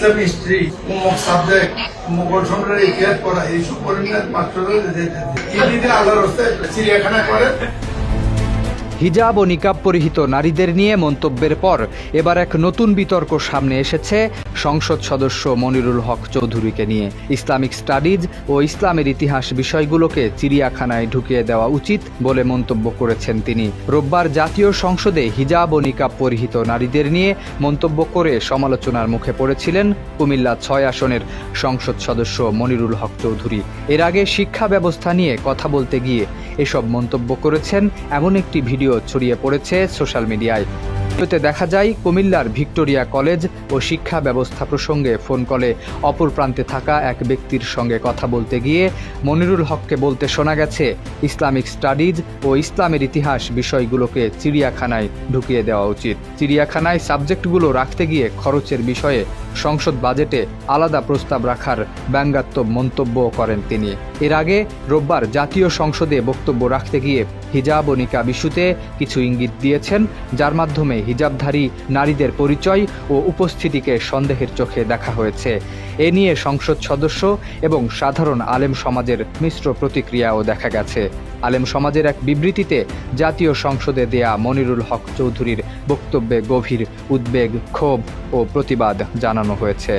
ইসলাম history, অমুক subject, Mughal সম্রাটের ইতিহাস পড়া, এইসব পড়েন না মাত্র হিন্দিতে আল্লাহর রাস্তায় চিড়িয়াখানা করেন। হিজাব ও নিকাব পরিহিত নারীদের নিয়ে মন্তব্যের পর এবার এক নতুন বিতর্ক সামনে এসেছে সংসদ সদস্য মনিরুল হক চৌধুরীকে নিয়ে। ইসলামিক স্টাডিজ ও ইসলামের ইতিহাস বিষয়গুলোকে চিড়িয়াখানায় ঢুকিয়ে দেওয়া উচিত বলে মন্তব্য করেছেন তিনি। রোববার জাতীয় সংসদে হিজাব ও নিকাব পরিহিত নারীদের নিয়ে মন্তব্য করে সমালোচনার মুখে পড়েছিলেন কুমিল্লা ৬ আসনের সংসদ সদস্য মনিরুল হক চৌধুরী। এর আগে শিক্ষা ব্যবস্থা নিয়ে কথা বলতে গিয়ে এসব মন্তব্য করেছেন এমন একটি ভিডিও ছড়িয়ে পড়েছে সোশ্যাল মিডিয়ায়। ভিডিওতে দেখা যায় কুমিল্লার ভিক্টোরিয়া কলেজ ও শিক্ষা ব্যবস্থা প্রসঙ্গে ফোন কলে অপর প্রান্তে থাকা এক ব্যক্তির সঙ্গে কথা বলতে গিয়ে মনিরুল হককে বলতে শোনা গেছে, ইসলামিক স্টাডিজ ও ইসলামের ইতিহাস বিষয়গুলোকে চিড়িয়াখানায় ঢুকিয়ে দেওয়া উচিত। চিড়িয়াখানায় সাবজেক্টগুলো রাখতে গিয়ে খরচের বিষয়ে সংসদ বাজেটে আলাদা প্রস্তাব রাখার ব্যঙ্গাত্মক মন্তব্য করেন তিনি। এর আগে রোববার জাতীয় সংসদে বক্তব্য রাখতে গিয়ে হিজাব ও নিকাব ইস্যুতে কিছু ইঙ্গিত দিয়েছেন, যার মাধ্যমে হিজাবধারী নারীদের পরিচয় ও উপস্থিতিকে সন্দেহের চোখে দেখা হয়েছে। এ নিয়ে সংসদ সদস্য এবং সাধারণ আলেম সমাজের মিশ্র প্রতিক্রিয়াও দেখা গেছে। আলেম সমাজের এক বিবৃতিতে জাতীয় সংসদে দেয়া মনিরুল হক চৌধুরীর বক্তব্যে গভীর উদ্বেগ, ক্ষোভ ও প্রতিবাদ জানানো হয়েছে।